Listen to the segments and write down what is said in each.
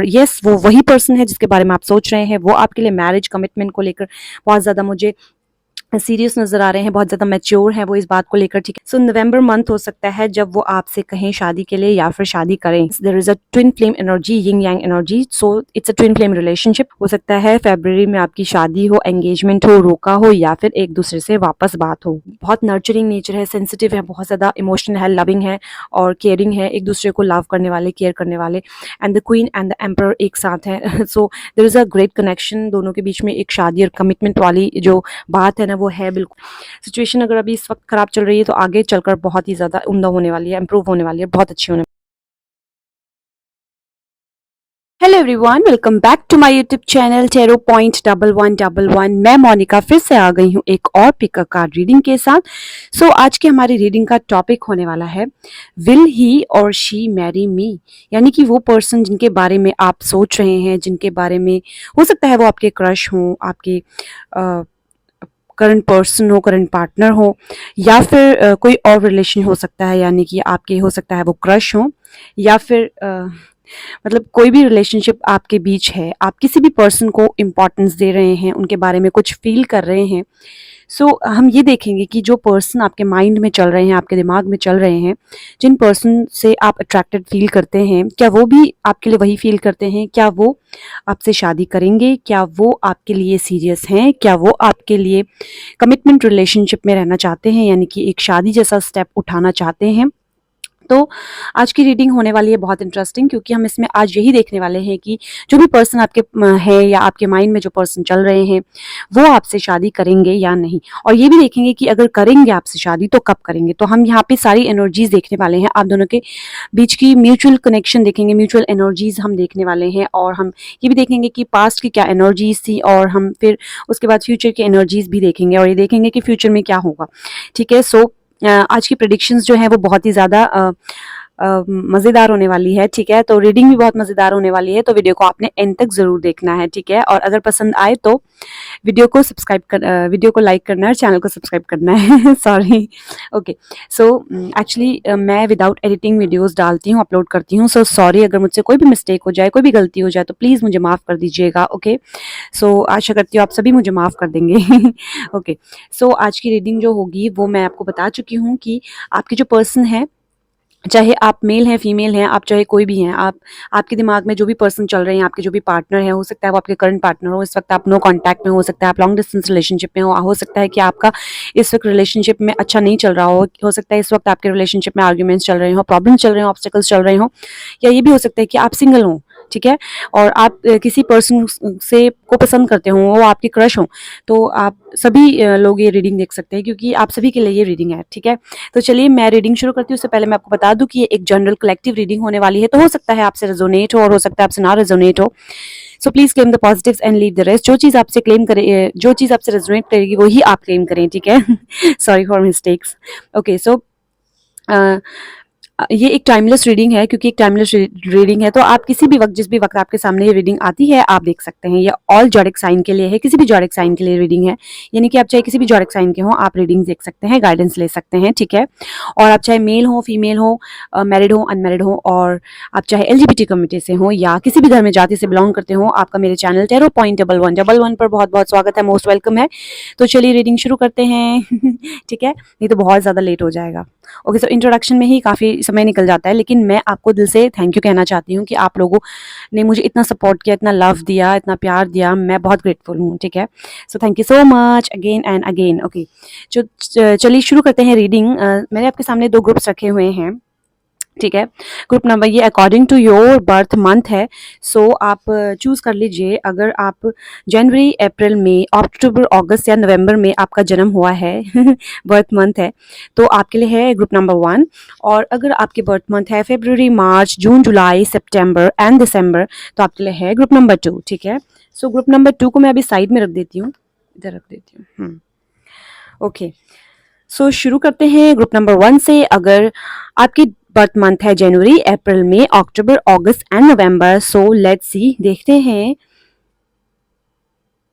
Yes, वो वही person है जिसके बारे में आप सोच रहे हैं। वो आपके लिए मैरिज कमिटमेंट को लेकर बहुत ज़्यादा मुझे सीरियस नज़र आ रहे हैं, बहुत ज़्यादा मैच्योर हैं वो इस बात को लेकर, ठीक है। सो नवंबर मंथ हो सकता है जब वो आपसे कहें शादी के लिए या फिर शादी करें। There is a twin flame energy, yin yang energy, so it's a twin flame relationship. हो सकता है फरवरी में आपकी शादी हो, एंगेजमेंट हो, रोका हो, या फिर एक दूसरे से वापस बात हो। बहुत नर्चरिंग नेचर है, सेंसिटिव है, बहुत ज़्यादा इमोशनल है, लविंग है और केयरिंग है, एक दूसरे को लव करने वाले, केयर करने वाले। And the queen and the emperor एक साथ है। So there is a great connection, दोनों के बीच में एक शादी और कमिटमेंट वाली जो बात है ना वो है बिल्कुल। सिचुएशन अगर अभी इस वक्त खराब चल रही है तो आगे चलकर बहुत ही ज़्यादा उम्दा होने वाली है, इम्प्रूव होने वाली है, बहुत अच्छी होने। Hello everyone, welcome back to my YouTube channel tarot point 1111। मैं मोनिका फिर से आ गई हूँ एक और पिक कार्ड रीडिंग के साथ। आज की हमारी रीडिंग का टॉपिक होने वाला है विल ही और शी मैरी मी। यानी कि वो पर्सन जिनके बारे में आप सोच रहे हैं, जिनके बारे में हो सकता है वो आपके क्रश हों, आपके करंट पर्सन हो, करंट पार्टनर हो, या फिर कोई और रिलेशन हो सकता है। यानी कि आपके हो सकता है वो क्रश हो, या फिर मतलब कोई भी रिलेशनशिप आपके बीच है, आप किसी भी पर्सन को इम्पोर्टेंस दे रहे हैं, उनके बारे में कुछ फील कर रहे हैं। हम ये देखेंगे कि जो पर्सन आपके माइंड में चल रहे हैं, आपके दिमाग में चल रहे हैं, जिन पर्सन से आप अट्रैक्टेड फील करते हैं, क्या वो भी आपके लिए वही फील करते हैं? क्या वो आपसे शादी करेंगे? क्या वो आपके लिए सीरियस हैं? क्या वो आपके लिए कमिटमेंट रिलेशनशिप में रहना चाहते हैं, यानी कि एक शादी जैसा स्टेप उठाना चाहते हैं? तो आज की रीडिंग होने वाली है बहुत इंटरेस्टिंग, क्योंकि हम इसमें आज यही देखने वाले हैं कि जो भी पर्सन आपके है या आपके माइंड में जो पर्सन चल रहे हैं वो आपसे शादी करेंगे या नहीं। और ये भी देखेंगे कि अगर करेंगे आपसे शादी तो कब करेंगे। तो हम यहाँ पे सारी एनर्जीज देखने वाले हैं, आप दोनों के बीच की म्यूचुअल कनेक्शन देखेंगे, म्यूचुअल एनर्जीज हम देखने वाले हैं। और हम ये भी देखेंगे कि पास्ट की क्या एनर्जीज थी, और हम फिर उसके बाद फ्यूचर की एनर्जीज भी देखेंगे, और ये देखेंगे कि फ्यूचर में क्या होगा। ठीक है, आज की प्रेडिक्शंस जो हैं वो बहुत ही ज़्यादा मज़ेदार होने वाली है। ठीक है, तो रीडिंग भी बहुत मज़ेदार होने वाली है, तो वीडियो को आपने एंड तक ज़रूर देखना है। ठीक है, और अगर पसंद आए तो वीडियो को लाइक करना है और चैनल को सब्सक्राइब करना है। सॉरी। ओके, एक्चुअली मैं विदाउट एडिटिंग वीडियोस डालती हूँ, अपलोड करती हूँ। सॉरी अगर मुझसे कोई भी मिस्टेक हो जाए, कोई भी गलती हो जाए, तो प्लीज़ मुझे माफ़ कर दीजिएगा। ओके, आशा करती हूँ आप सभी मुझे माफ़ कर देंगे। ओके, आज की रीडिंग जो होगी वो मैं आपको बता चुकी हूँ कि आपके जो पर्सन है, चाहे आप मेल हैं, फीमेल हैं, आप चाहे कोई भी हैं, आपके दिमाग में जो भी पर्सन चल रहे हैं, आपके जो भी पार्टनर हैं, हो सकता है वो आपके करंट पार्टनर हो, इस वक्त आप नो कांटेक्ट में हो सकता है, आप लॉन्ग डिस्टेंस रिलेशनशिप में हो सकता है कि आपका इस वक्त रिलेशनशिप में अच्छा नहीं चल रहा हो सकता है इस वक्त आपके रिलेशनशिप में आर्ग्यूमेंट्स चल रहे हो, प्रॉब्लम्स चल रहे हो, ऑब्स्टेकल्स चल रहे हो, या ये भी हो सकता है कि आप सिंगल हों। ठीक है, और आप किसी पर्सन से को पसंद करते हो, वो आपकी क्रश हो, तो आप सभी लोग ये रीडिंग देख सकते हैं, क्योंकि आप सभी के लिए ये रीडिंग है। ठीक है, तो चलिए मैं रीडिंग शुरू करती हूँ। उससे पहले मैं आपको बता दूं कि ये एक जनरल कलेक्टिव रीडिंग होने वाली है, तो हो सकता है आपसे रेजोनेट हो और हो सकता है आपसे ना रेजोनेट हो। So please claim the positives and leave the rest. जो चीज़ आपसे क्लेम करे, जो चीज़ आपसे रेजोनेट करेगी वही आप क्लेम करें। ठीक है, सॉरी फॉर मिस्टेक्स। ओके, ये एक टाइमलेस रीडिंग है, क्योंकि एक टाइमलेस रीडिंग है, तो आप किसी भी वक्त, जिस भी वक्त आपके सामने ये रीडिंग आती है, आप देख सकते हैं। ये ऑल जॉडिक साइन के लिए है, किसी भी जॉडिक साइन के लिए रीडिंग है, यानी कि आप चाहे किसी भी जॉडिक साइन के हो, आप रीडिंग देख सकते हैं, गाइडेंस ले सकते हैं। ठीक है, और आप चाहे मेल हो, फीमेल हो, मैरिड हो, अनमैरिड हो, और आप चाहे LGBT कम्युनिटी से हो या किसी भी धर्म जाति से बिलोंग करते हो, आपका मेरे चैनल टेरो पॉइंट 1111 पर बहुत बहुत स्वागत है, मोस्ट वेलकम है। तो चलिए रीडिंग शुरू करते हैं। ठीक है, नहीं तो बहुत ज़्यादा लेट हो जाएगा। ओके, इंट्रोडक्शन में ही काफ़ी समय निकल जाता है, लेकिन मैं आपको दिल से थैंक यू कहना चाहती हूँ कि आप लोगों ने मुझे इतना सपोर्ट किया, इतना लव दिया, इतना प्यार दिया, मैं बहुत ग्रेटफुल हूँ। ठीक है, thank you so much again and again. Okay, चलिए शुरू करते हैं रीडिंग। मैंने आपके सामने 2 ग्रुप्स रखे हुए हैं। ठीक है, ग्रुप नंबर ये according to your birth month है। आप चूज़ कर लीजिए, अगर आप जनवरी, अप्रैल, मई, अक्टूबर, अगस्त या नवंबर में आपका जन्म हुआ है, बर्थ मंथ है, तो आपके लिए है ग्रुप नंबर 1। और अगर आपके बर्थ मंथ है फरवरी, मार्च, जून, जुलाई, सितंबर एंड दिसंबर, तो आपके लिए है ग्रुप नंबर 2। ठीक है, ग्रुप नंबर 2 को मैं अभी साइड में रख देती हूँ, इधर रख देती हूँ। ओके, शुरू करते हैं ग्रुप नंबर 1 से। अगर आपकी बर्थ मंथ है जनवरी, अप्रैल, मई, अक्टूबर, अगस्त एंड नवंबर, लेट्स सी, देखते हैं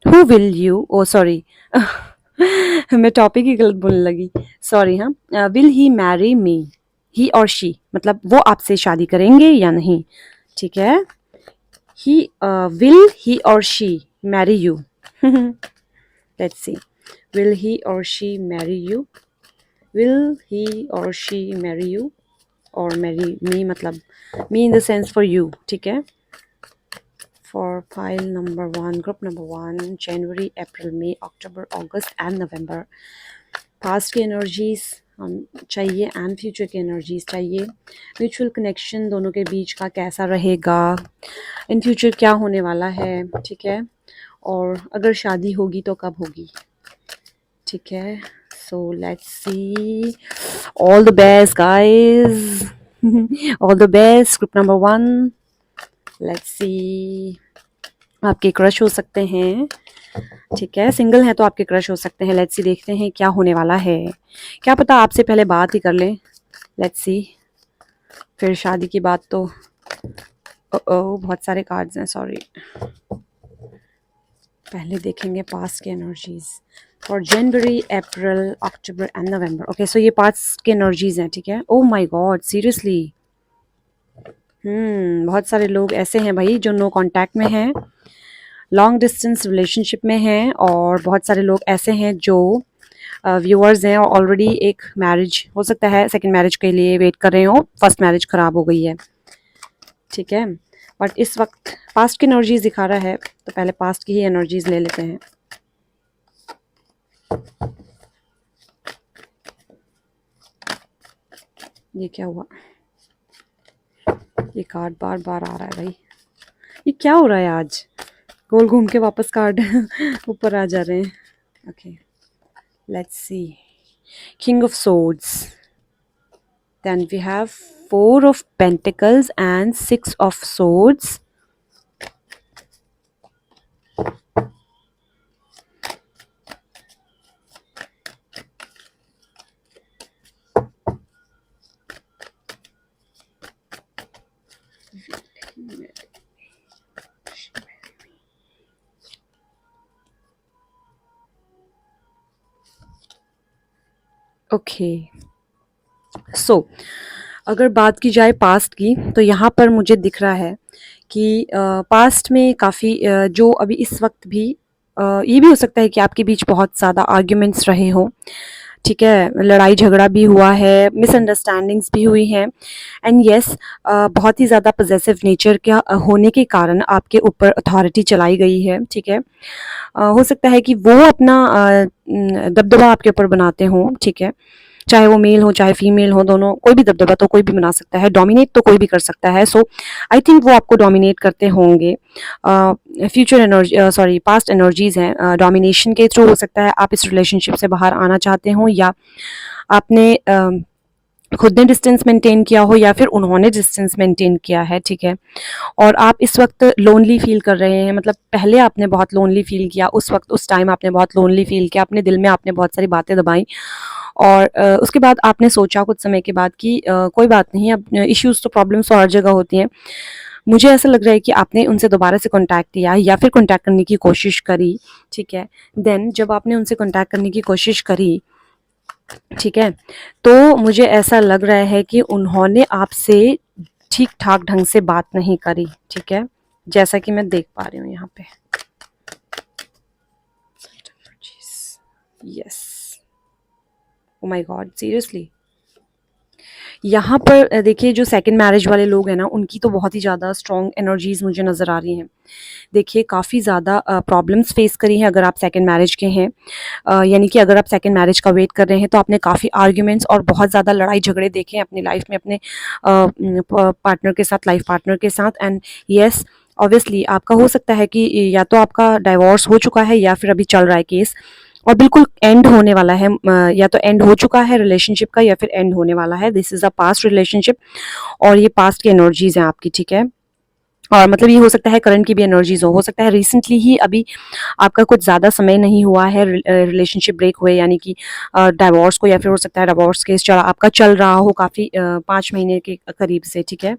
who will you, oh sorry, मैं टॉपिक ही गलत बोलने लगी, सॉरी। हाँ, विल ही मैरी मी, ही और शी, मतलब वो आपसे शादी करेंगे या नहीं। ठीक है, Will he or she marry you? Let's see. Will he or she marry you? Will he or she marry you? Or marry me, मतलब me in the sense for you, ठीक है? For file number 1, group number 1, January, April, May, October, August and November. Past की energies हम चाहिए and future की energies चाहिए. Mutual connection दोनों के बीच का कैसा रहेगा, इन फ्यूचर क्या होने वाला है, ठीक है? और अगर शादी होगी तो कब होगी, ठीक है? So let's see. All the best guys. All the best group number 1. Let's see. आपके क्रश हो सकते हैं, ठीक है? सिंगल है तो आपके क्रश हो सकते हैं. लेट्स सी, देखते हैं क्या होने वाला है. क्या पता आपसे पहले बात ही कर लें. Let's see. फिर शादी की बात तो बहुत सारे कार्ड्स हैं, सॉरी. पहले देखेंगे पास्ट के energies for January, April, October and November. Okay, so ये पास्ट के एनर्जीज हैं, ठीक है? Oh my god, seriously. बहुत सारे लोग ऐसे हैं भाई जो नो कांटेक्ट में हैं, लॉन्ग डिस्टेंस रिलेशनशिप में हैं, और बहुत सारे लोग ऐसे हैं जो व्यूअर्स हैं और ऑलरेडी एक मैरिज हो सकता है, सेकंड मैरिज के लिए वेट कर रहे हो, फर्स्ट मैरिज खराब हो गई है, ठीक है? बट इस वक्त पास्ट की एनर्जीज दिखा रहा है, तो पहले पास्ट की ही एनर्जीज ले लेते हैं. ये क्या हुआ? ये कार्ड बार बार आ रहा है भाई. ये क्या हो रहा है आज? गोल घूम के वापस कार्ड ऊपर आ जा रहे हैं. Okay, let's see. King of swords, then we have 4 of pentacles and 6 of swords. Okay, सो अगर बात की जाए पास्ट की, तो यहाँ पर मुझे दिख रहा है कि पास्ट में काफ़ी जो अभी इस वक्त भी ये भी हो सकता है कि आपके बीच बहुत ज़्यादा आर्ग्यूमेंट्स रहे हों, ठीक है? लड़ाई झगड़ा भी हुआ है, मिसअंडरस्टैंडिंग्स भी हुई हैं, एंड येस बहुत ही ज़्यादा पॉसेसिव नेचर का होने के कारण आपके ऊपर अथॉरिटी चलाई गई है, ठीक है? हो सकता है कि वो अपना दबदबा आपके ऊपर बनाते हों, ठीक है? चाहे वो मेल हो चाहे फीमेल हो, दोनों, कोई भी दबदबा तो कोई भी बना सकता है, डोमिनेट तो कोई भी कर सकता है. सो आई थिंक वो आपको डोमिनेट करते होंगे. Future energy, sorry, past energies हैं, डोमिनेशन के थ्रू हो सकता है आप इस रिलेशनशिप से बाहर आना चाहते हो, या आपने खुद ने डिस्टेंस मेंटेन किया हो, या फिर उन्होंने डिस्टेंस मेंटेन किया है, ठीक है? और आप इस वक्त लोनली फील कर रहे हैं, मतलब पहले आपने बहुत लोनली फील किया, उस वक्त उस टाइम आपने बहुत लोनली फील किया, अपने दिल में आपने बहुत सारी बातें दबाई, और उसके बाद आपने सोचा कुछ समय के बाद कि कोई बात नहीं, अब इश्यूज़ तो प्रॉब्लम्स तो हर जगह होती हैं. मुझे ऐसा लग रहा है कि आपने उनसे दोबारा से कॉन्टैक्ट किया या फिर कॉन्टैक्ट करने की कोशिश करी, ठीक है? देन जब आपने उनसे कॉन्टैक्ट करने की कोशिश करी, ठीक है, तो मुझे ऐसा लग रहा है कि उन्होंने आपसे ठीक ठाक ढंग से बात नहीं करी, ठीक है? जैसा कि मैं देख पा रही हूँ यहाँ पे. Yes, oh my god, seriously. यहाँ पर देखिए, जो सेकंड मैरिज वाले लोग हैं ना, उनकी तो बहुत ही ज़्यादा स्ट्रॉन्ग एनर्जीज मुझे नज़र आ रही हैं. देखिए, काफ़ी ज़्यादा प्रॉब्लम्स फेस करी हैं अगर आप सेकंड मैरिज के हैं, यानी कि अगर आप सेकंड मैरिज का वेट कर रहे हैं, तो आपने काफ़ी आर्ग्यूमेंट्स और बहुत ज़्यादा लड़ाई झगड़े देखे हैं अपनी लाइफ में, अपने पार्टनर के साथ, लाइफ पार्टनर के साथ. एंड येस, ऑब्वियसली आपका हो सकता है कि या तो आपका डाइवोर्स हो चुका है या फिर अभी चल रहा है केस, और बिल्कुल एंड होने वाला है, या तो एंड हो चुका है रिलेशनशिप का या फिर एंड होने वाला है. This is a past relationship, और ये पास्ट की एनर्जीज हैं आपकी, ठीक है? और मतलब ये हो सकता है करंट की भी एनर्जीज हो सकता है रिसेंटली ही अभी आपका कुछ ज़्यादा समय नहीं हुआ है रिलेशनशिप ब्रेक हुए, यानी कि डाइवोर्स को, या फिर हो सकता है डाइवोर्स केस चला आपका चल रहा हो काफ़ी 5 महीने के करीब से, ठीक है?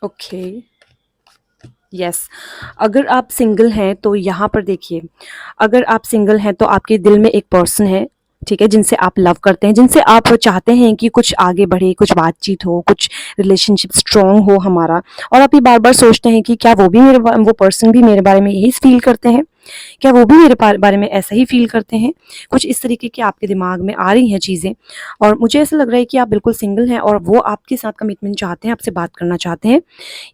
Okay, yes. अगर आप सिंगल हैं तो यहाँ पर देखिए, अगर आप सिंगल हैं तो आपके दिल में एक पर्सन है, ठीक है, जिनसे आप लव करते हैं, जिनसे आप चाहते हैं कि कुछ आगे बढ़े, कुछ बातचीत हो, कुछ रिलेशनशिप स्ट्रॉन्ग हो हमारा। और आप ये बार बार सोचते हैं कि क्या वो पर्सन भी मेरे बारे में यही फील करते हैं, क्या वो भी मेरे बारे में ऐसा ही फील करते हैं। कुछ इस तरीके की आपके दिमाग में आ रही हैं चीज़ें, और मुझे ऐसा लग रहा है कि आप बिल्कुल सिंगल हैं और वो आपके साथ कमिटमेंट चाहते हैं, आपसे बात करना चाहते हैं।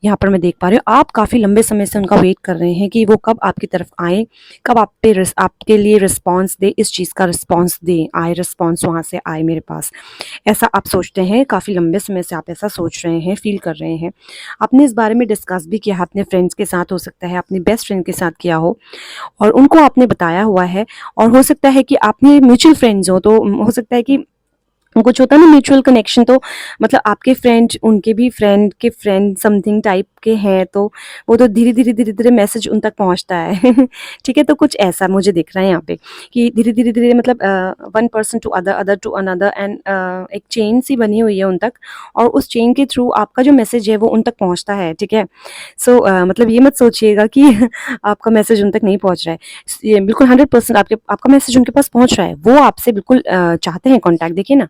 यहाँ पर मैं देख पा रही हूँ आप काफ़ी लंबे समय से उनका वेट कर रहे हैं कि वो कब आपकी तरफ आएँ, कब आपके लिए रिस्पॉन्स दें, इस चीज़ का रिस्पॉन्स दें, आए रिस्पॉन्स वहाँ से आए मेरे पास। ऐसा आप सोचते हैं, काफ़ी लंबे समय से आप ऐसा सोच रहे हैं, फ़ील कर रहे हैं। आपने इस बारे में डिस्कस भी किया है अपने फ्रेंड्स के साथ, हो सकता है अपने बेस्ट फ्रेंड के साथ किया हो, और उनको आपने बताया हुआ है। और हो सकता है कि आपने म्यूचुअल फ्रेंड्स हो, तो हो सकता है कि कुछ होता है ना म्यूचुअल कनेक्शन, तो मतलब आपके फ्रेंड उनके भी फ्रेंड के फ्रेंड समथिंग टाइप के हैं, तो वो तो धीरे-धीरे मैसेज उन तक पहुँचता है। ठीक है? तो कुछ ऐसा मुझे दिख रहा है यहाँ पे कि धीरे-धीरे मतलब one person to other, other to another, and एक चेन सी बनी हुई है उन तक, और उस चेन के थ्रू आपका जो मैसेज है वो उन तक पहुँचता है, ठीक है? सो मतलब ये मत सोचिएगा कि आपका मैसेज उन तक नहीं पहुँच रहा है। ये बिल्कुल 100% आपका मैसेज उनके पास पहुँच रहा है। वो आपसे बिल्कुल चाहते हैं कॉन्टैक्ट, देखिए ना।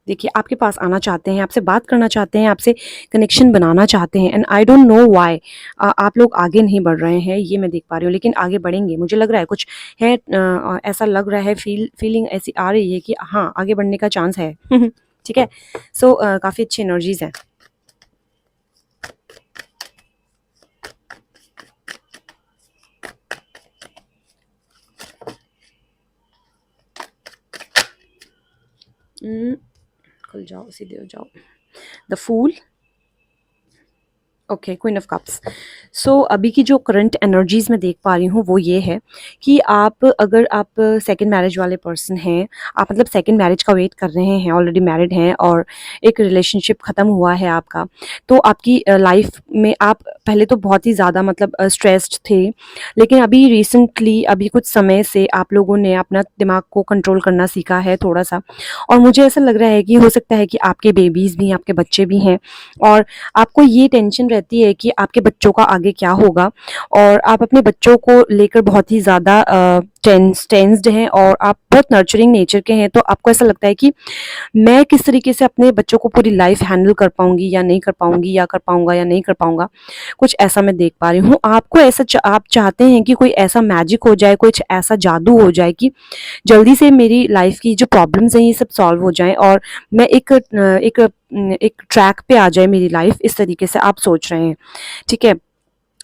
देखिए, आपके पास आना चाहते हैं, आपसे बात करना चाहते हैं, आपसे कनेक्शन बनाना चाहते हैं, and I don't know why आप लोग आगे नहीं बढ़ रहे हैं, ये मैं देख पा रही हूँ, लेकिन आगे बढ़ेंगे। मुझे लग रहा है कुछ है, ऐसा लग रहा है, फीलिंग ऐसी आ रही है कि हाँ, आगे बढ़ने का चांस है। ठीक है? सो काफ़ी अच्छी एनर्जीज़ हैं। खुल जाओ, सीधे हो जाओ। The fool, okay, queen of cups. So अभी की जो करंट एनर्जीज मैं देख पा रही हूँ वो ये है कि अगर आप सेकंड मैरिज वाले पर्सन हैं, आप मतलब सेकंड मैरिज का वेट कर रहे हैं, ऑलरेडी मैरिड हैं और एक रिलेशनशिप ख़त्म हुआ है आपका, तो आपकी लाइफ में आप पहले तो बहुत ही ज़्यादा मतलब स्ट्रेस्ड थे, लेकिन अभी रिसेंटली अभी कुछ समय से आप लोगों ने अपना दिमाग को कंट्रोल करना सीखा है थोड़ा सा। और मुझे ऐसा लग रहा है कि हो सकता है कि आपके बेबीज़ भी हैं, आपके बच्चे भी हैं, और आपको ये टेंशन रहती है कि आपके बच्चों का आगे क्या होगा, और आप अपने बच्चों को लेकर बहुत ही ज़्यादा टेंस्ड हैं, और आप बहुत नर्चरिंग नेचर के हैं, तो आपको ऐसा लगता है कि मैं किस तरीके से अपने बच्चों को पूरी लाइफ हैंडल कर पाऊंगी या नहीं कर पाऊंगी, या कर पाऊंगा या नहीं कर पाऊंगा। कुछ ऐसा मैं देख पा रही हूँ। आपको ऐसा आप चाहते हैं कि कोई ऐसा मैजिक हो जाए, कुछ ऐसा जादू हो जाए कि जल्दी से मेरी लाइफ की जो प्रॉब्लम्स हैं ये सब सॉल्व हो जाएं, और मैं एक ट्रैक पे आ जाए मेरी लाइफ, इस तरीके से आप सोच रहे हैं, ठीक है?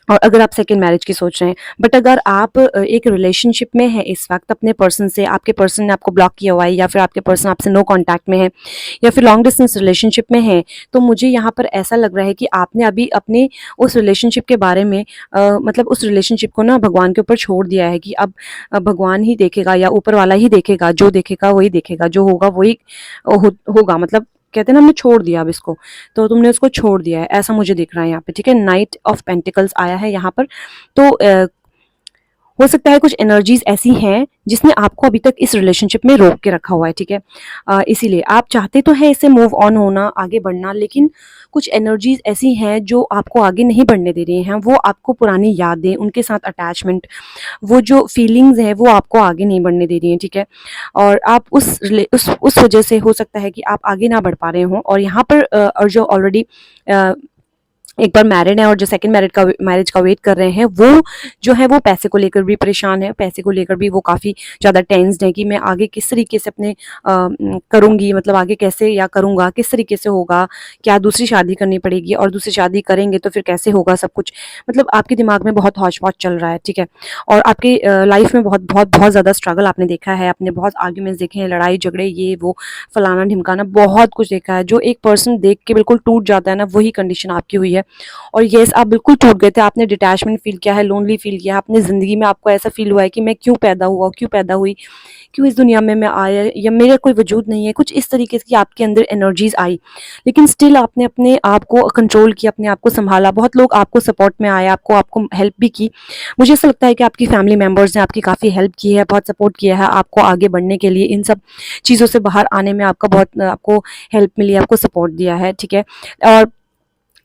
और अगर आप सेकंड मैरिज की सोच रहे हैं, बट अगर आप एक रिलेशनशिप में हैं इस वक्त अपने पर्सन से, आपके पर्सन ने आपको ब्लॉक किया हुआ है, या फिर आपके पर्सन आपसे नो कांटेक्ट में है, या फिर लॉन्ग डिस्टेंस रिलेशनशिप में है, तो मुझे यहाँ पर ऐसा लग रहा है कि आपने अभी अपने उस रिलेशनशिप के बारे में मतलब उस रिलेशनशिप को ना भगवान के ऊपर छोड़ दिया है कि अब भगवान ही देखेगा, या ऊपर वाला ही देखेगा, जो देखेगा वही देखेगा, जो होगा वही होगा, मतलब कहते हैं ना, हमने छोड़ दिया अब इसको, तो तुमने उसको छोड़ दिया है, ऐसा मुझे दिख रहा है यहाँ पे, ठीक है? नाइट ऑफ पेंटिकल्स आया है यहाँ पर, तो हो सकता है कुछ एनर्जीज ऐसी हैं जिसने आपको अभी तक इस रिलेशनशिप में रोक के रखा हुआ है, ठीक है? इसीलिए आप चाहते तो है इससे मूव ऑन होना, आगे बढ़ना, लेकिन कुछ एनर्जीज ऐसी हैं जो आपको आगे नहीं बढ़ने दे रही हैं। वो आपको पुरानी यादें, उनके साथ अटैचमेंट, वो जो फीलिंग्स हैं वो आपको आगे नहीं बढ़ने दे रही हैं, ठीक है? और आप उस वजह से हो सकता है कि आप आगे ना बढ़ पा रहे हों, और यहाँ पर और जो ऑलरेडी एक बार मैरिड है और जो सेकंड मैरिज का वेट कर रहे हैं, वो जो है वो पैसे को लेकर भी परेशान है, पैसे को लेकर भी वो काफ़ी ज़्यादा टेंस्ड है कि मैं आगे किस तरीके से अपने करूँगी, मतलब आगे कैसे या करूँगा, किस तरीके से होगा, क्या दूसरी शादी करनी पड़ेगी, और दूसरी शादी करेंगे तो फिर कैसे होगा सब कुछ, मतलब आपके दिमाग में बहुत हौच-पौच चल रहा है, ठीक है? और आपके लाइफ में बहुत बहुत बहुत ज़्यादा स्ट्रगल आपने देखा है, आपने बहुत आर्ग्यूमेंट्स देखे हैं, लड़ाई झगड़े, ये वो फलाना-ढिमकाना, बहुत कुछ देखा है। जो एक पर्सन देख के बिल्कुल टूट जाता है ना, वही कंडीशन आपकी हुई है। और येस, आप बिल्कुल टूट गए थे, आपने डिटैचमेंट फील किया है, लोनली फील किया है, अपनी ज़िंदगी में आपको ऐसा फील हुआ है कि मैं क्यों पैदा हुआ, क्यों पैदा हुई, क्यों इस दुनिया में मैं आया, या मेरा कोई वजूद नहीं है, कुछ इस तरीके की आपके अंदर एनर्जीज आई। लेकिन स्टिल आपने अपने आप को कंट्रोल किया, अपने आप को संभाला, बहुत लोग आपको सपोर्ट में आए, आपको आपको हेल्प भी की। मुझे ऐसा लगता है कि आपकी फैमिली मेम्बर्स ने आपकी काफ़ी हेल्प की है, बहुत सपोर्ट किया है आपको आगे बढ़ने के लिए, इन सब चीज़ों से बाहर आने में आपका बहुत आपको हेल्प मिली, आपको सपोर्ट दिया है, ठीक है? और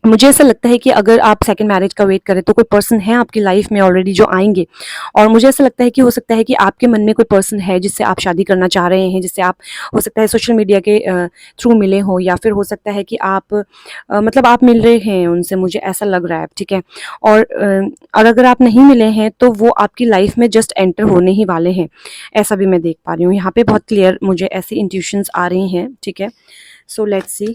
मुझे ऐसा लगता है कि अगर आप सेकंड मैरिज का वेट करें तो कोई पर्सन है आपकी लाइफ में ऑलरेडी जो आएंगे। और मुझे ऐसा लगता है कि हो सकता है कि आपके मन में कोई पर्सन है जिससे आप शादी करना चाह रहे हैं, जिससे आप हो सकता है सोशल मीडिया के थ्रू मिले हो, या फिर हो सकता है कि आप मतलब आप मिल रहे हैं उनसे, मुझे ऐसा लग रहा है, ठीक है। और अगर आप नहीं मिले हैं तो वो आपकी लाइफ में जस्ट एंटर होने ही वाले हैं, ऐसा भी मैं देख पा रही हूँ यहाँ पे। बहुत क्लियर मुझे ऐसी इंट्यूशंस आ रही हैं, ठीक है। So let's see.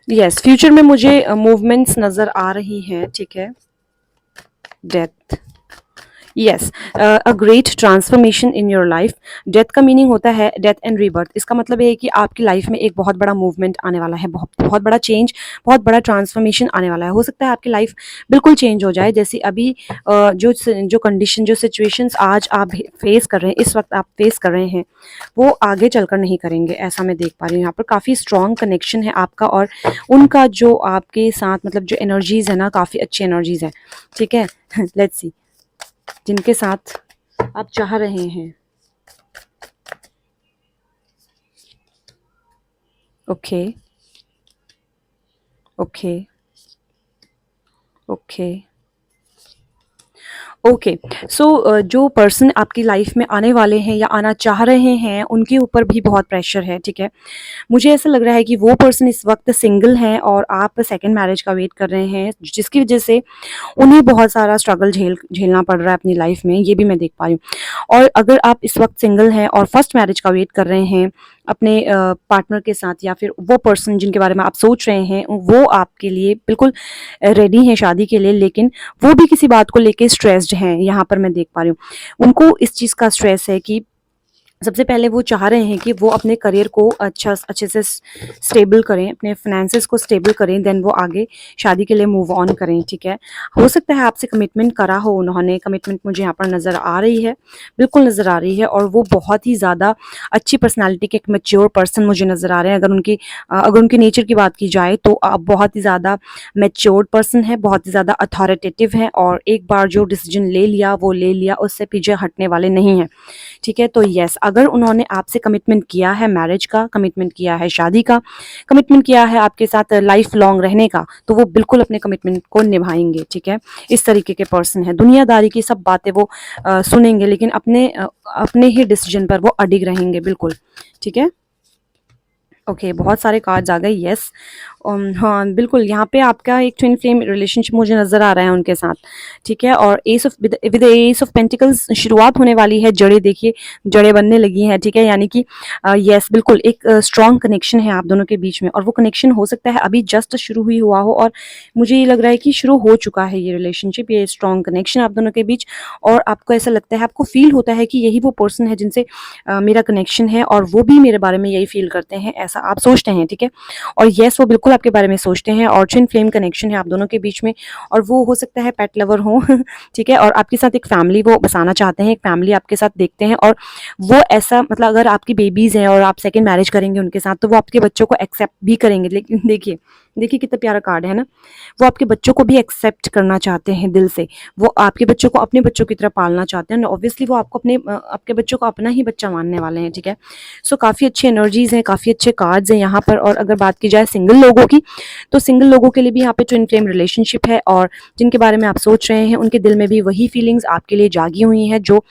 Yes, future में मुझे मूवमेंट्स नज़र आ रही हैं, ठीक है। Death, yes, a great transformation in your life. Death का मीनिंग होता है डेथ एंड रीबर्थ। इसका मतलब ये है कि आपकी लाइफ में एक बहुत बड़ा मूवमेंट आने वाला है, बहुत बहुत बड़ा चेंज, बहुत बड़ा ट्रांसफॉर्मेशन आने वाला है। हो सकता है आपकी लाइफ बिल्कुल चेंज हो जाए, जैसे अभी जो कंडीशन, जो सिचुएशंस आज आप फेस कर रहे हैं, इस वक्त आप फेस कर रहे हैं, वो आगे चलकर नहीं करेंगे, ऐसा मैं देख पा रही हूँ। यहाँ पर काफ़ी स्ट्रॉन्ग कनेक्शन है आपका और उनका, जो आपके साथ मतलब जो एनर्जीज है ना, काफ़ी अच्छी एनर्जीज है, ठीक है। लेट्स सी, जिनके साथ आप चाह रहे हैं। Okay, okay, okay, okay. So जो पर्सन आपकी लाइफ में आने वाले हैं या आना चाह रहे हैं, उनके ऊपर भी बहुत प्रेशर है, ठीक है। मुझे ऐसा लग रहा है कि वो पर्सन इस वक्त सिंगल हैं और आप सेकंड मैरिज का वेट कर रहे हैं, जिसकी वजह से उन्हें बहुत सारा स्ट्रगल झेलना पड़ रहा है अपनी लाइफ में, ये भी मैं देख पा रही हूँ। और अगर आप इस वक्त सिंगल हैं और फर्स्ट मैरिज का वेट कर रहे हैं अपने पार्टनर के साथ, या फिर वो पर्सन जिनके बारे में आप सोच रहे हैं वो आपके लिए बिल्कुल रेडी हैं शादी के लिए, लेकिन वो भी किसी बात को लेके स्ट्रेस्ड हैं, यहाँ पर मैं देख पा रही हूँ। उनको इस चीज़ का स्ट्रेस है कि सबसे पहले वो चाह रहे हैं कि वो अपने करियर को अच्छे से स्टेबल करें, अपने फाइनेंसेस को स्टेबल करें, देन वो आगे शादी के लिए मूव ऑन करें, ठीक है। हो सकता है आपसे कमिटमेंट करा हो उन्होंने, कमिटमेंट मुझे यहाँ पर नज़र आ रही है, बिल्कुल नज़र आ रही है। और वो बहुत ही ज़्यादा अच्छी पर्सनैलिटी के एक मैच्योर पर्सन मुझे नज़र आ रहे हैं। अगर उनकी नेचर की बात की जाए तो आप बहुत ही ज़्यादा मैच्योर्ड पर्सन है, बहुत ही ज़्यादा अथॉरिटेटिव है, और एक बार जो डिसीजन ले लिया वो ले लिया, उससे पीछे हटने वाले नहीं हैं, ठीक है। तो यस, अगर उन्होंने आपसे कमिटमेंट किया है मैरिज का, कमिटमेंट किया है शादी का, कमिटमेंट किया है आपके साथ लाइफ लॉन्ग रहने का, तो वो बिल्कुल अपने कमिटमेंट को निभाएंगे, ठीक है। इस तरीके के पर्सन है। दुनियादारी की सब बातें वो सुनेंगे, लेकिन अपने ही डिसीजन पर वो अडिग रहेंगे, बिल्कुल, ठीक है। ओके, बहुत सारे कार्ड्स आ गए, यस। हाँ, बिल्कुल, यहाँ पे आपका एक ट्विन फ्लेम रिलेशनशिप मुझे नज़र आ रहा है उनके साथ, ठीक है। और S of with S of pentacles शुरुआत होने वाली है, जड़ें देखिए, जड़ें बनने लगी हैं, ठीक है। यानी कि यस, बिल्कुल एक स्ट्रॉन्ग कनेक्शन है आप दोनों के बीच में, और वो कनेक्शन हो सकता है अभी जस्ट शुरू ही हुआ हो, और मुझे ये लग रहा है कि शुरू हो चुका है ये रिलेशनशिप, ये स्ट्रॉन्ग कनेक्शन आप दोनों के बीच। और आपको ऐसा लगता है, आपको फील होता है कि यही वो पर्सन है जिनसे मेरा कनेक्शन है, और वो भी मेरे बारे में यही फील करते हैं, ऐसा आप सोचते हैं, ठीक है। और यस, वो बिल्कुल आपके बारे में सोचते हैं, और ट्विन फ्लेम कनेक्शन है आप दोनों के बीच में। और वो हो सकता है पेट लवर हो ठीक है, और आपके साथ एक फैमिली वो बसाना चाहते हैं, एक फैमिली आपके साथ देखते हैं। और वो ऐसा मतलब अगर आपकी बेबीज हैं और आप सेकंड मैरिज करेंगे उनके साथ, तो वो आपके बच्चों को एक्सेप्ट भी करेंगे। लेकिन देखिए, देखिए कितना प्यारा कार्ड है ना, वो आपके बच्चों को भी एक्सेप्ट करना चाहते हैं दिल से, वो आपके बच्चों को अपने बच्चों की तरह पालना चाहते हैं, ऑब्वियसली वो आपके बच्चों को अपना ही बच्चा मानने वाले हैं, ठीक है। सो काफ़ी अच्छी एनर्जीज हैं, काफ़ी अच्छे कार्ड्स हैं यहाँ पर। और अगर बात की जाए सिंगल लोगों की, तो सिंगल लोगों के लिए भी यहाँ पे ट्विन फ्लेम रिलेशनशिप है, और जिनके बारे में आप सोच रहे हैं उनके दिल में भी वही फीलिंग्स आपके लिए जागी हुई हैं जो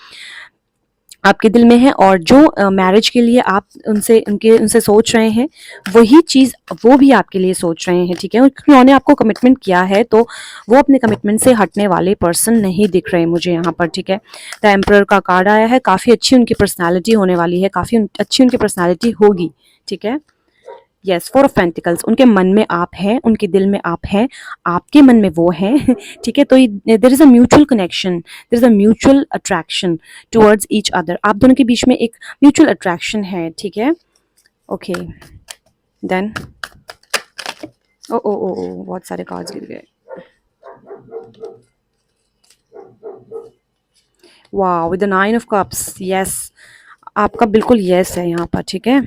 आपके दिल में है। और जो मैरिज के लिए आप उनसे सोच रहे हैं, वही चीज़ वो भी आपके लिए सोच रहे हैं, ठीक है। क्योंकि उन्होंने आपको कमिटमेंट किया है, तो वो अपने कमिटमेंट से हटने वाले पर्सन नहीं दिख रहे मुझे यहाँ पर, ठीक है। द एम्परर का कार्ड आया है, काफ़ी अच्छी उनकी पर्सनैलिटी होने वाली है, काफ़ी अच्छी उनकी पर्सनैलिटी होगी, ठीक है। यस, फोर ऑफ पेंटिकल्स, उनके मन में आप हैं, उनके दिल में आप हैं, आपके मन में वो हैं ठीक है। तो there is a mutual connection, there is a mutual attraction towards each other. आप दोनों के बीच में एक म्यूचुअल अट्रैक्शन है, ठीक है। ओके, देन ओ ओ ओ ओ बहुत सारे कार्ड्स गिर गए। वाह, with the nine of cups, yes, आपका बिल्कुल यस है यहाँ पर, ठीक है।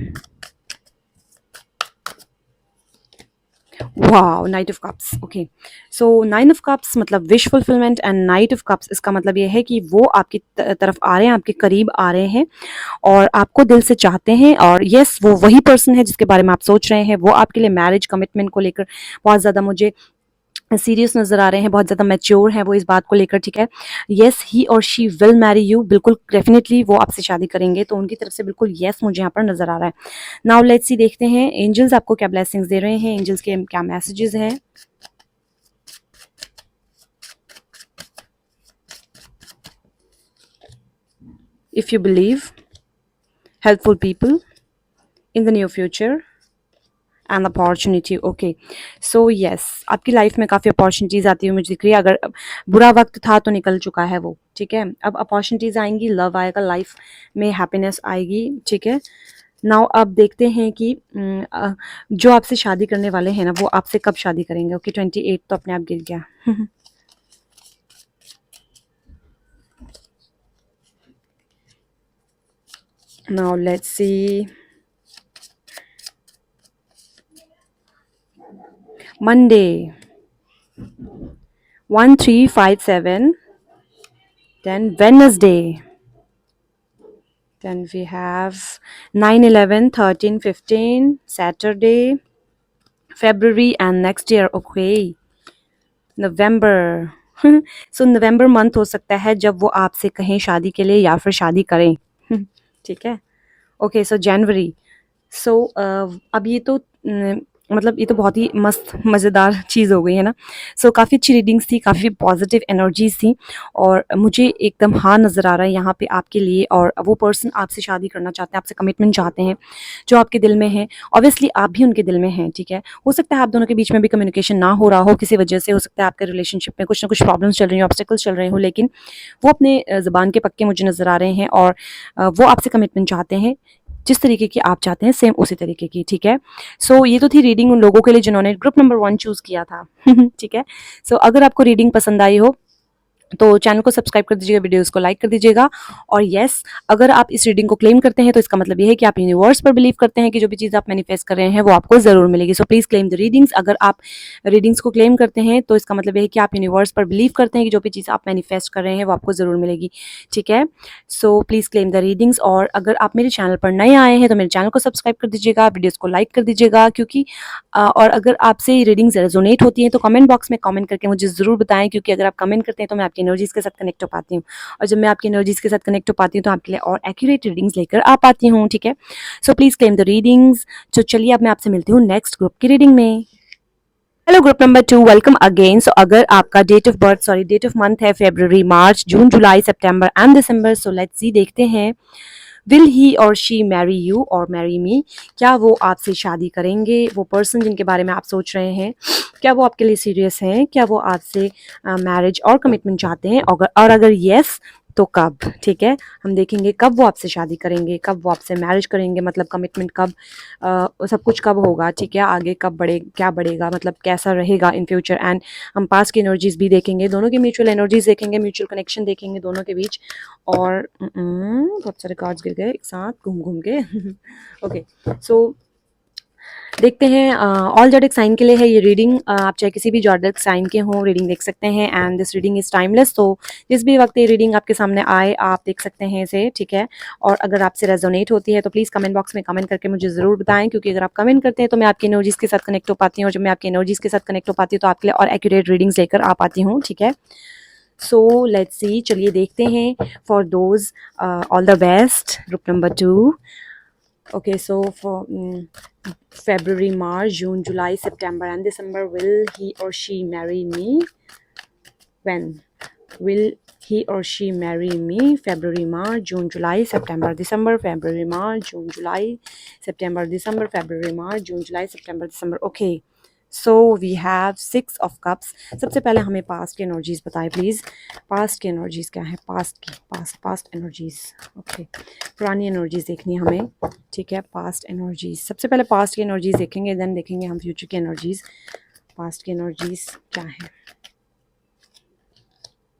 Wow, knight of cups, okay. So nine of cups मतलब wish fulfilment, and knight of cups इसका मतलब ये है कि वो आपकी तरफ आ रहे हैं, आपके करीब आ रहे हैं और आपको दिल से चाहते हैं। और यस, वो वही पर्सन है जिसके बारे में आप सोच रहे हैं। वो आपके लिए मैरिज कमिटमेंट को लेकर बहुत ज़्यादा मुझे सीरियस नज़र आ रहे हैं, बहुत ज़्यादा मैच्योर हैं वो इस बात को लेकर, ठीक है। येस, ही और शी विल मैरी यू, बिल्कुल डेफिनेटली वो आपसे शादी करेंगे, तो उनकी तरफ से बिल्कुल येस मुझे यहाँ पर नज़र आ रहा है। नाउ लेट्स सी, देखते हैं एंजल्स आपको क्या ब्लेसिंग्स दे रहे हैं, एंजल्स के क्या मैसेजेस हैं। If you believe, helpful people in the near future and opportunity, okay. So yes, आपकी लाइफ में काफ़ी अपॉर्चुनिटीज़ आती हुई मुझे दिख रही है। अगर बुरा वक्त था तो निकल चुका है वो, ठीक है। अब अपॉर्चुनिटीज़ आएंगी, लव आएगा, लाइफ में हैप्पीनेस आएगी, ठीक है। नाउ अब देखते हैं कि जो आपसे शादी करने वाले हैं ना, वो आपसे कब शादी करेंगे। ओके, 28 तो अपने आप गिर गया। Now let's see, Monday 1357, then Wednesday, then we have 9, 11, 13, 15, Saturday, February, and next year, okay, November. So November month हो सकता है जब वो आपसे कहें शादी के लिए या फिर शादी करें। ठीक है। ओके, सो जनवरी। सो अब ये तो मतलब ये तो बहुत ही मस्त मज़ेदार चीज़ हो गई है ना। सो काफ़ी अच्छी रीडिंग्स थी, काफ़ी पॉजिटिव एनर्जीज थी और मुझे एकदम हाँ नज़र आ रहा है यहाँ पे आपके लिए। और वो पर्सन आपसे शादी करना चाहते हैं, आपसे कमिटमेंट चाहते हैं, जो आपके दिल में है। ऑब्वियसली आप भी उनके दिल में हैं, ठीक है। हो सकता है आप दोनों के बीच में भी कम्युनिकेशन ना हो रहा हो किसी वजह से, हो सकता है आपके रिलेशनशिप में कुछ ना कुछ प्रॉब्लम्स चल रही हो, ऑब्स्टिकल्स चल रहे हो, लेकिन वो अपने ज़बान के पक्के मुझे नज़र आ रहे हैं और वो आपसे कमिटमेंट चाहते हैं, जिस तरीके की आप चाहते हैं सेम उसी तरीके की, ठीक है। सो ये तो थी रीडिंग उन लोगों के लिए जिन्होंने ग्रुप नंबर 1 चूज़ किया था। ठीक है। सो अगर आपको रीडिंग पसंद आई हो तो चैनल को सब्सक्राइब कर दीजिएगा, वीडियोस को लाइक कर दीजिएगा। और यस, अगर आप इस रीडिंग को क्लेम करते हैं तो इसका मतलब ये है कि आप यूनिवर्स पर बिलीव करते हैं कि जो भी चीज़ आप मैनिफेस्ट कर रहे हैं वो आपको ज़रूर मिलेगी। सो प्लीज़ क्लेम द रीडिंग्स। अगर आप रीडिंग्स को क्लेम करते हैं तो इसका मतलब ये है कि आप यूनिवर्स पर बिलीव करते हैं कि जो भी चीज़ आप मैनिफेस्ट कर रहे हैं वो आपको ज़रूर मिलेगी, ठीक है। So please claim the readings. और अगर आप मेरे चैनल पर नए आए हैं तो मेरे चैनल को सब्सक्राइब कर दीजिएगा, वीडियोज़ को लाइक कर दीजिएगा, क्योंकि और अगर आपसे ये रीडिंग्स रेजोनेट होती हैं तो कमेंट बॉक्स में कमेंट करके मुझे ज़रूर बताएं, क्योंकि अगर आप कमेंट करते हैं तो मैं आपकी एनर्जीज़ के साथ कनेक्ट हो पाती हूँ, और जब मैं आपकी एनर्जीज़ के साथ कनेक्ट हो पाती हूँ तो आपके लिए और एक्यूरेट रीडिंग्स लेकर आ पाती हूँ, ठीक है। So please claim the readings. तो चलिए अब मैं आपसे मिलती हूँ नेक्स्ट ग्रुप की रीडिंग में। Hello group number 2, welcome again. So अगर आपका डेट ऑफ मंथ है फरवरी, मार्च, जून, जुलाई, सितंबर and December, so let's see, देखते हैं विल ही और शी मैरी यू और मैरी मी। क्या वो आपसे शादी करेंगे? वो पर्सन जिनके बारे में आप सोच रहे हैं, क्या वो आपके लिए सीरियस हैं? क्या वो आपसे मैरिज और कमिटमेंट चाहते हैं? और अगर येस तो कब, ठीक है। हम देखेंगे कब वो आपसे शादी करेंगे, कब वो आपसे मैरिज करेंगे, मतलब कमिटमेंट कब, सब कुछ कब होगा, ठीक है। आगे कब क्या बढ़ेगा, मतलब कैसा रहेगा इन फ्यूचर। एंड हम पास्ट की एनर्जीज भी देखेंगे, दोनों की म्यूचुअल एनर्जीज देखेंगे, म्यूचुअल कनेक्शन देखेंगे दोनों के बीच। और बहुत सारे कार्ड्स गिर गए एक साथ घूम घूम के। ओके, सो देखते हैं। ऑल जोडिक साइन के लिए है ये रीडिंग। आप चाहे किसी भी जोडिक साइन के हों, रीडिंग देख सकते हैं। And this reading is timeless, तो जिस भी वक्त ये रीडिंग आपके सामने आए आप देख सकते हैं इसे, ठीक है। और अगर आपसे रेजोनेट होती है तो प्लीज़ कमेंट बॉक्स में कमेंट करके मुझे ज़रूर बताएं, क्योंकि अगर आप कमेंट करते हैं तो मैं आपकी एनर्जीज़ के साथ कनेक्ट हो पाती हूँ, और जब मैं आपकी एनर्जीज़ के साथ कनेक्ट हो पाती हूँ तो आपके लिए और एक्यूरेट रीडिंग्स लेकर आ पाती हूँ, ठीक है। सो लेट्स सी, चलिए देखते हैं। For those all the best, group number 2। Okay, so for February, March, June, July, September, and December, will he or she marry me? When will he or she marry me? February, March, June, July, September, December. February, March, June, July, September, December. February, March, June, July, September, December. Okay. So we have 6 of cups. सबसे पहले हमें past की energies बताएं please. Past की energies क्या है? Past energies, okay. पुरानी energies देखनी है हमें, ठीक है। पास्ट एनर्जीज, सबसे पहले पास्ट की एनर्जीज देखेंगे, देन देखेंगे हम फ्यूचर की एनर्जीज। पास्ट की एनर्जीज क्या है?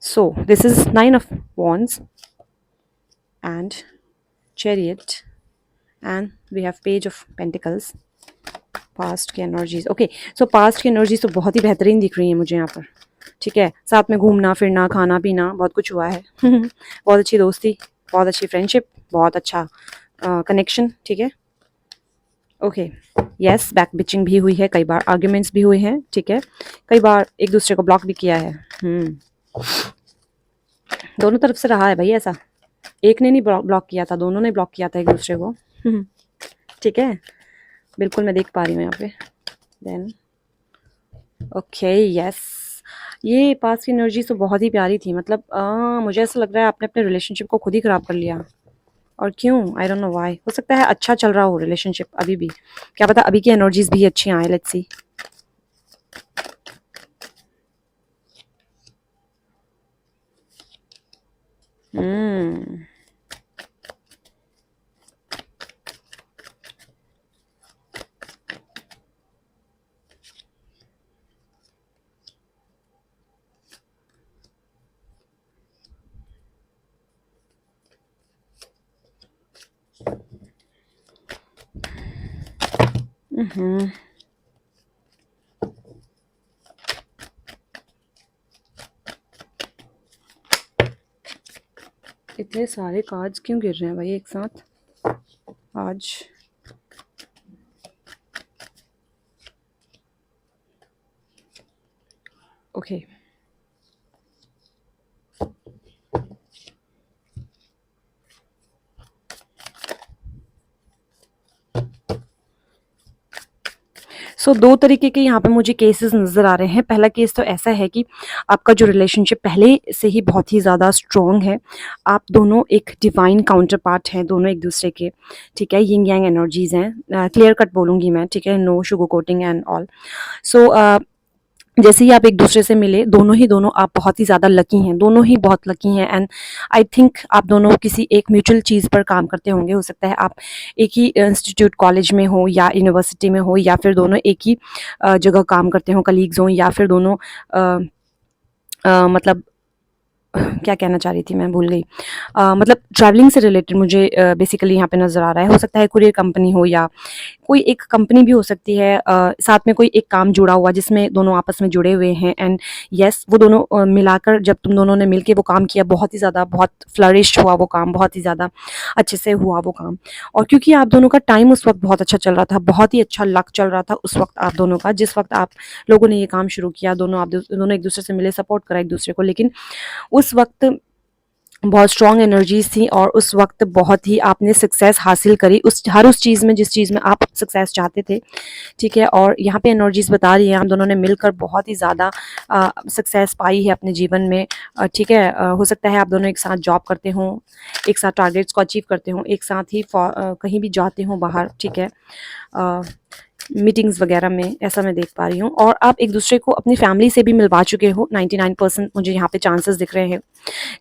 So this is 9 of wands and chariot and we have page of pentacles. Past की एनर्जीज, ओके। सो पास्ट की एनर्जीज तो बहुत ही बेहतरीन दिख रही है मुझे यहाँ पर, ठीक है। साथ में घूमना फिरना खाना पीना बहुत कुछ हुआ है बहुत अच्छी दोस्ती, बहुत अच्छी फ्रेंडशिप, बहुत अच्छा कनेक्शन, ठीक है। ओके, यस, बैक बिचिंग भी हुई है, कई बार आर्ग्यूमेंट्स भी हुए हैं, ठीक है। कई बार एक दूसरे को ब्लॉक भी किया है। दोनों तरफ से रहा है भाई ऐसा, एक ने नहीं ब्लॉक किया था, दोनों ने ब्लॉक किया था एक दूसरे को ठीक है, बिल्कुल मैं देख पा रही हूँ यहाँ पे। देन ओके, यस, ये पास की एनर्जी तो बहुत ही प्यारी थी, मतलब मुझे ऐसा लग रहा है आपने अपने रिलेशनशिप को खुद ही ख़राब कर लिया। और क्यों, आई डोंट नो व्हाई। हो सकता है अच्छा चल रहा हो रिलेशनशिप अभी भी, क्या पता अभी की एनर्जीज भी अच्छी आए, लेट्स सी। हम्म हम्म इतने सारे कार्ड्स क्यों गिर रहे हैं भाई एक साथ आज। ओके, सो दो तरीके के यहाँ पे मुझे केसेस नज़र आ रहे हैं। पहला केस तो ऐसा है कि आपका जो रिलेशनशिप पहले से ही बहुत ही ज़्यादा स्ट्रॉन्ग है, आप दोनों एक डिवाइन काउंटर पार्ट हैं दोनों एक दूसरे के, ठीक है। यिंग यांग एनर्जीज हैं, क्लियर कट बोलूँगी मैं, ठीक है, no sugar coating and all. So जैसे ही आप एक दूसरे से मिले, दोनों आप बहुत ही ज़्यादा लकी हैं, दोनों ही बहुत लकी हैं। एंड आई थिंक आप दोनों किसी एक म्यूचुअल चीज़ पर काम करते होंगे। हो सकता है आप एक ही इंस्टीट्यूट कॉलेज में हो या यूनिवर्सिटी में हो, या फिर दोनों एक ही जगह काम करते हों, कलीग्स हों, या फिर दोनों मतलब क्या कहना चाह रही थी मैं भूल गई। मतलब ट्रैवलिंग से रिलेटेड मुझे बेसिकली यहाँ पे नज़र आ रहा है। हो सकता है कुरियर कंपनी हो या कोई एक कंपनी भी हो सकती है, साथ में कोई एक काम जुड़ा हुआ जिसमें दोनों आपस में जुड़े हुए हैं। एंड यस, वो दोनों मिलाकर जब तुम दोनों ने मिलके वो काम किया, बहुत ही ज़्यादा बहुत फ्लरिश हुआ वो काम, बहुत ही ज़्यादा अच्छे से हुआ वो काम। और क्योंकि आप दोनों का टाइम उस वक्त बहुत अच्छा चल रहा था, बहुत ही अच्छा लक चल रहा था उस वक्त आप दोनों का, जिस वक्त आप लोगों ने ये काम शुरू किया, दोनों एक दूसरे से मिले, सपोर्ट करा एक दूसरे को। लेकिन उस वक्त बहुत स्ट्रॉन्ग एनर्जीज थी और उस वक्त बहुत ही आपने सक्सेस हासिल करी उस चीज़ में जिस चीज़ में आप सक्सेस चाहते थे, ठीक है। और यहाँ पे एनर्जीज बता रही हैं आप दोनों ने मिलकर बहुत ही ज़्यादा सक्सेस पाई है अपने जीवन में, ठीक है। हो सकता है आप दोनों एक साथ जॉब करते हों, एक साथ टारगेट्स को अचीव करते हों, एक साथ ही कहीं भी जाते हों बाहर, ठीक है, मीटिंग्स वगैरह में, ऐसा मैं देख पा रही हूँ। और आप एक दूसरे को अपनी फैमिली से भी मिलवा चुके हो, 99% मुझे यहाँ पे चांसेस दिख रहे हैं,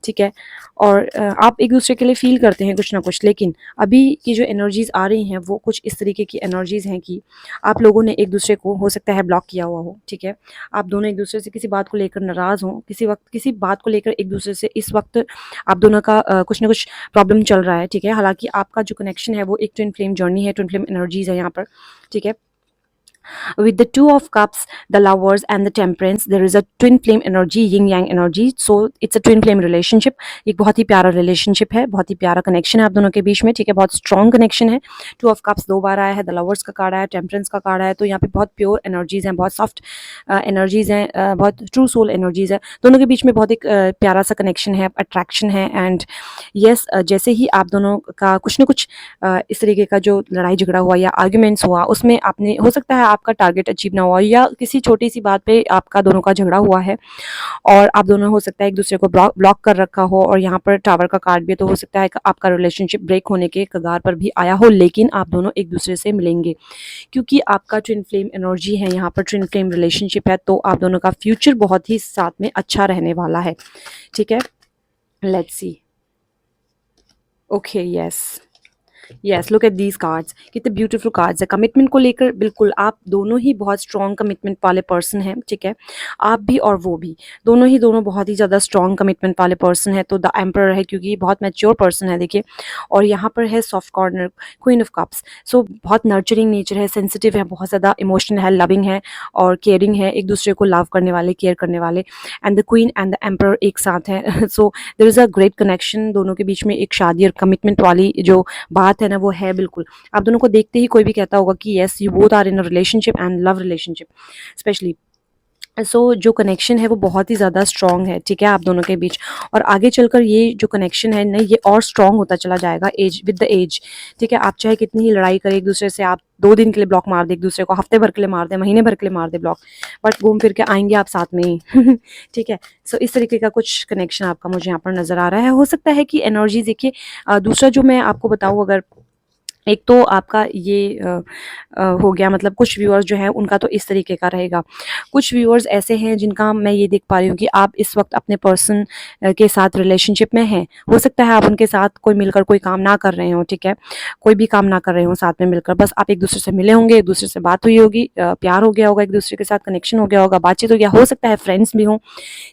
ठीक है। और आप एक दूसरे के लिए फ़ील करते हैं कुछ ना कुछ। लेकिन अभी की जो एनर्जीज़ आ रही हैं वो कुछ इस तरीके की एनर्जीज़ हैं कि आप लोगों ने एक दूसरे को हो सकता है ब्लॉक किया हुआ हो, ठीक है। आप दोनों एक दूसरे से किसी बात को लेकर नाराज़ हों, किसी वक्त किसी बात को लेकर एक दूसरे से इस वक्त आप दोनों का कुछ ना कुछ प्रॉब्लम चल रहा है, ठीक है। हालांकि आपका जो कनेक्शन है वो एक ट्विन फ्लेम जर्नी है, ट्विन फ्लेम एनर्जीज़ है यहाँ पर, ठीक है। With the two of cups, the lovers and the temperance, there is a twin flame energy, yin yang energy, so it's a twin flame relationship। एक बहुत ही प्यारा relationship है, बहुत ही प्यारा कनेक्शन है आप दोनों के बीच में, ठीक है, बहुत स्ट्रॉन्ग कनेक्शन है। टू ऑफ कप्स दो बार आया है, द लवर्स का कार्ड आया है, टेम्परेंस का कार्ड आया है। तो यहाँ पे बहुत प्योर एनर्जीज हैं, बहुत सॉफ्ट एनर्जीज हैं, बहुत ट्रू सोल एनर्जीज है। दोनों के बीच में बहुत एक प्यारा सा कनेक्शन है, अट्रैक्शन है। एंड यस, जैसे ही आप दोनों का कुछ ना कुछ इस तरीके का जो लड़ाई झगड़ा हुआ या आर्ग्यूमेंट्स हुआ, उसमें आपने हो सकता है आपका टारगेट अचीव ना हुआ, या किसी छोटी सी बात पे आपका दोनों का झगड़ा हुआ है और आप दोनों हो सकता है एक दूसरे को ब्लॉक कर रखा हो। और यहाँ पर टावर का कार्ड भी है, तो हो सकता है कि आपका रिलेशनशिप ब्रेक होने के कगार पर भी आया हो। लेकिन आप दोनों एक दूसरे से मिलेंगे क्योंकि आपका ट्विन फ्लेम एनर्जी है, यहाँ पर ट्विन फ्लेम रिलेशनशिप है, तो आप दोनों का फ्यूचर बहुत ही साथ में अच्छा रहने वाला है, ठीक है। Let's see. Okay, yes, yes, look at these cards, कितने ब्यूटीफुल कार्ड्स है। कमिटमेंट को लेकर बिल्कुल आप दोनों ही बहुत स्ट्रॉन्ग कमिटमेंट वाले पर्सन हैं, ठीक है। आप भी और वो भी, दोनों बहुत ही ज़्यादा स्ट्रॉन्ग कमिटमेंट वाले पर्सन है। तो द एम्परर है, क्योंकि ये बहुत मैच्योर पर्सन है, देखिए। और यहाँ पर है soft corner, queen of cups. So बहुत नर्चरिंग नेचर है, सेंसिटिव है, बहुत ज़्यादा इमोशनल है, लविंग है और केयरिंग है, एक दूसरे को लव करने वाले, केयर करने वाले। And the queen and the emperor एक साथ है। So there is a great connection, दोनों के बीच में एक शादी और कमिटमेंट वाली जो बात है ना, वो है बिल्कुल। आप दोनों को देखते ही कोई भी कहता होगा कि yes, you both are in a relationship and love relationship specially. जो कनेक्शन है वो बहुत ही ज़्यादा स्ट्रॉन्ग है, ठीक है, आप दोनों के बीच। और आगे चलकर ये जो कनेक्शन है ना, ये और स्ट्रॉन्ग होता चला जाएगा एज विद द एज, ठीक है। आप चाहे कितनी ही लड़ाई करें एक दूसरे से, आप 2 दिन के लिए ब्लॉक मार दे एक दूसरे को, हफ्ते भर के लिए मार दे, महीने भर के लिए मार दे ब्लॉक, बट घूम फिर के आएंगे आप साथ में ही। ठीक है। सो इस तरीके का कुछ कनेक्शन आपका मुझे यहाँ पर नज़र आ रहा है। हो सकता है कि एनर्जी देखिए, दूसरा जो मैं आपको बताऊँ, अगर एक तो आपका ये हो गया, मतलब कुछ व्यूअर्स जो हैं उनका तो इस तरीके का रहेगा। कुछ व्यूअर्स ऐसे हैं जिनका मैं ये देख पा रही हूँ कि आप इस वक्त अपने पर्सन के साथ रिलेशनशिप में हैं। हो सकता है आप उनके साथ कोई मिलकर कोई काम ना कर रहे हो, ठीक है, कोई भी काम ना कर रहे हो साथ में मिलकर, बस आप एक दूसरे से मिले होंगे, एक दूसरे से बात हुई होगी, प्यार हो गया होगा, एक दूसरे के साथ कनेक्शन हो गया होगा, बातचीत हो गया, हो सकता है फ्रेंड्स भी हों,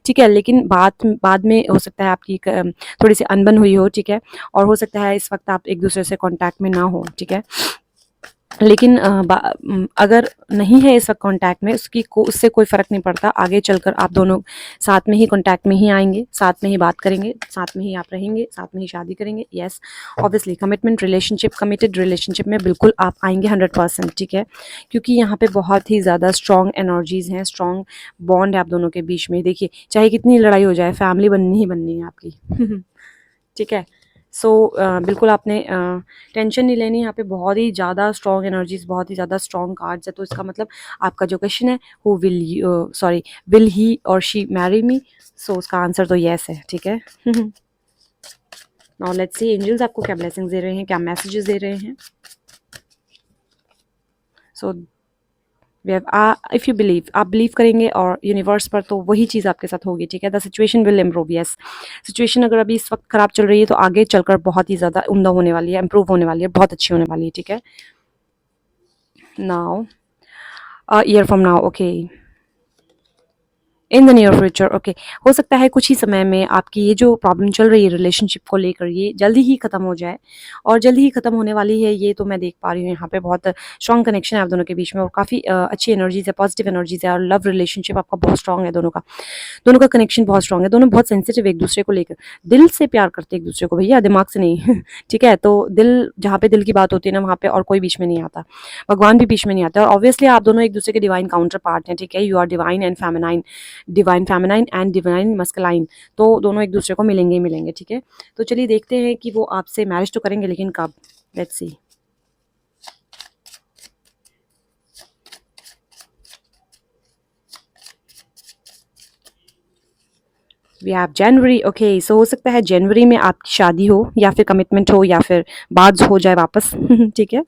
ठीक है। लेकिन बाद में हो सकता है आपकी थोड़ी सी अनबन हुई हो, ठीक है। और हो सकता है इस वक्त आप एक दूसरे से कांटेक्ट में ना हो, ठीक है। लेकिन अगर नहीं है इस वक्त कांटेक्ट में, उससे कोई फ़र्क नहीं पड़ता। आगे चलकर आप दोनों साथ में ही कांटेक्ट में ही आएंगे, साथ में ही बात करेंगे, साथ में ही आप रहेंगे, साथ में ही शादी करेंगे। Yes, obviously commitment relationship, committed relationship में बिल्कुल आप आएंगे 100%, ठीक है। क्योंकि यहाँ पे बहुत ही ज़्यादा स्ट्रॉन्ग एनर्जीज़ हैं, स्ट्रॉन्ग बॉन्ड है आप दोनों के बीच में। देखिए, चाहे कितनी लड़ाई हो जाए, फैमिली बननी ही बननी है आपकी। ठीक है। बिल्कुल आपने टेंशन नहीं लेनी। यहाँ पे बहुत ही ज़्यादा स्ट्रॉन्ग एनर्जीज, बहुत ही ज़्यादा स्ट्रॉन्ग कार्ड्स है। तो इसका मतलब आपका जो क्वेश्चन है, हु विल ही और शी मैरी मी, सो उसका आंसर तो येस है, ठीक है। नाउ लेट्स सी एंजल्स आपको क्या ब्लेसिंग्स दे रहे हैं, क्या मैसेजेस दे रहे हैं। सो इफ यू बिलीव, आप बिलीव करेंगे और यूनिवर्स पर, तो वही चीज़ आपके साथ होगी, ठीक है। The situation will improve. Yes, situation अगर अभी इस वक्त खराब चल रही है, तो आगे चलकर बहुत ही ज़्यादा उम्दा होने वाली है, इम्प्रूव होने वाली है, बहुत अच्छी होने वाली है, ठीक है। Now year from now, okay, in the near future, okay. हो सकता है कुछ ही समय में आपकी ये जो प्रॉब्लम चल रही है रिलेशनशिप को लेकर, ये जल्दी ही खत्म हो जाए, और जल्दी ही खत्म होने वाली है ये तो मैं देख पा रही हूँ। यहाँ पे बहुत स्ट्रॉन्ग कनेक्शन है आप दोनों के बीच में, और काफ़ी अच्छी एनर्जीज है, पॉजिटिव एनर्जीज है, और लव रिलेशनशिप आपका बहुत स्ट्रॉन्ग है। दोनों का कनेक्शन बहुत स्ट्रॉन्ग है, दोनों बहुत सेंसिटिव एक दूसरे को लेकर, दिल से प्यार करते हैं एक दूसरे को भैया, दिमाग से नहीं। ठीक है। तो दिल, जहाँ पे दिल की बात होती है ना, वहाँ पे और कोई बीच में नहीं आता, भगवान भी बीच में नहीं आता। और ऑब्वियसली आप दोनों एक दूसरे के डिवाइन काउंटर पार्ट हैं, ठीक है। You are divine and feminine, divine feminine and divine masculine, तो दोनों एक दूसरे को मिलेंगे ही मिलेंगे, ठीक है। तो चलिए देखते हैं कि वो आपसे मैरिज तो करेंगे, लेकिन कब, let's see. We have January, okay. So हो सकता है जनवरी में आपकी शादी हो, या फिर कमिटमेंट हो, या फिर बात हो जाए वापस। ठीक है।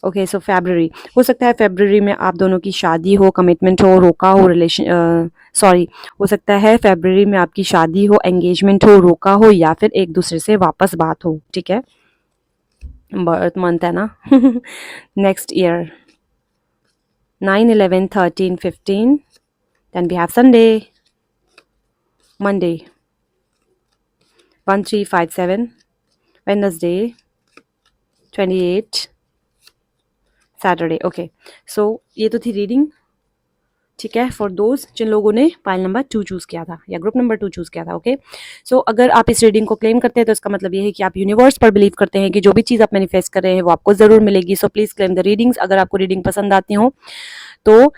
ओके, सो फरवरी, हो सकता है फरवरी में आप दोनों की शादी हो, कमिटमेंट हो, रोका हो रिलेशन, सॉरी, हो सकता है फरवरी में आपकी शादी हो, एंगेजमेंट हो, रोका हो, या फिर एक दूसरे से वापस बात हो, ठीक है। बर्थ मंथ है ना। Next year 9, 11, 13, 15, then we have Sunday, Monday 1, 3, 5, 7, Wednesday 28, Saturday, okay. So ये तो थी रीडिंग, ठीक है, फॉर दोज जिन लोगों ने पाइल नंबर 2 चूज़ किया था, या ग्रुप नंबर 2 चूज़ किया था, ओके। सो अगर आप इस रीडिंग को क्लेम करते हैं, तो इसका मतलब ये है कि आप यूनिवर्स पर बिलीव करते हैं कि जो भी चीज़ आप मैनिफेस्ट कर रहे हैं वो आपको ज़रूर मिलेगी। सो प्लीज़ क्लेम द रीडिंग्स। अगर आपको रीडिंग पसंद आती हो तो,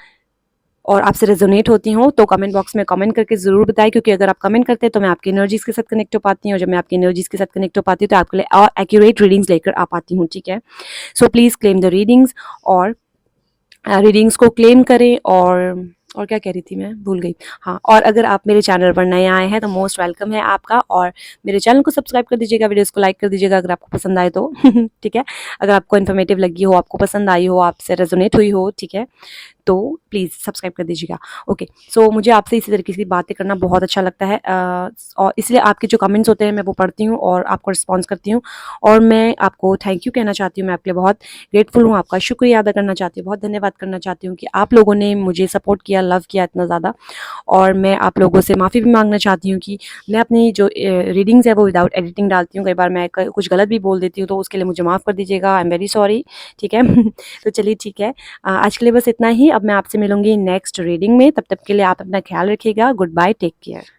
और आपसे रेजोनेट होती हूँ, तो कमेंट बॉक्स में कमेंट करके ज़रूर बताएं, क्योंकि अगर आप कमेंट करते हैं तो मैं आपकी एनर्जीज़ के साथ कनेक्ट हो पाती हूँ, और जब मैं आपकी एनर्जीज़ के साथ कनेक्ट हो पाती हूँ तो आपके लिए और एक्यूरेट रीडिंग्स लेकर आ पाती हूँ, ठीक है। So please claim the readings, और रीडिंग्स को क्लेम करें। और क्या कह रही थी मैं, भूल गई। हाँ, और अगर आप मेरे चैनल पर नए आए हैं तो मोस्ट वेलकम है आपका, और मेरे चैनल को सब्सक्राइब कर दीजिएगा, वीडियोस को लाइक कर दीजिएगा अगर आपको पसंद आए तो। ठीक है। अगर आपको इन्फॉर्मेटिव लगी हो, आपको पसंद आई हो, आपसे रेजोनेट हुई हो, ठीक है, तो प्लीज़ सब्सक्राइब कर दीजिएगा। ओके, सो मुझे आपसे इसी तरीके की बातें करना बहुत अच्छा लगता है, और इसलिए आपके जो कमेंट्स होते हैं मैं वो पढ़ती हूँ और आपको रिस्पॉन्स करती हूँ, और मैं आपको थैंक यू कहना चाहती हूँ। मैं आपके लिए बहुत ग्रेटफुल हूँ, आपका शुक्रिया अदा करना चाहती हूँ, बहुत धन्यवाद करना चाहती हूँ कि आप लोगों ने मुझे सपोर्ट किया, लव किया इतना ज़्यादा। और मैं आप लोगों से माफ़ी भी मांगना चाहती हूँ कि मैं अपनी जो रीडिंग्स है वो विदाउट एडिटिंग डालती हूँ। कई बार मैं कुछ गलत भी बोल देती हूँ, तो उसके लिए मुझे माफ़ कर दीजिएगा। I am very sorry. ठीक है तो चलिए ठीक है, आज के लिए बस इतना ही। अब मैं आपसे मिलूंगी नेक्स्ट रीडिंग में, तब तक के लिए आप अपना ख्याल रखिएगा। Good bye, take care.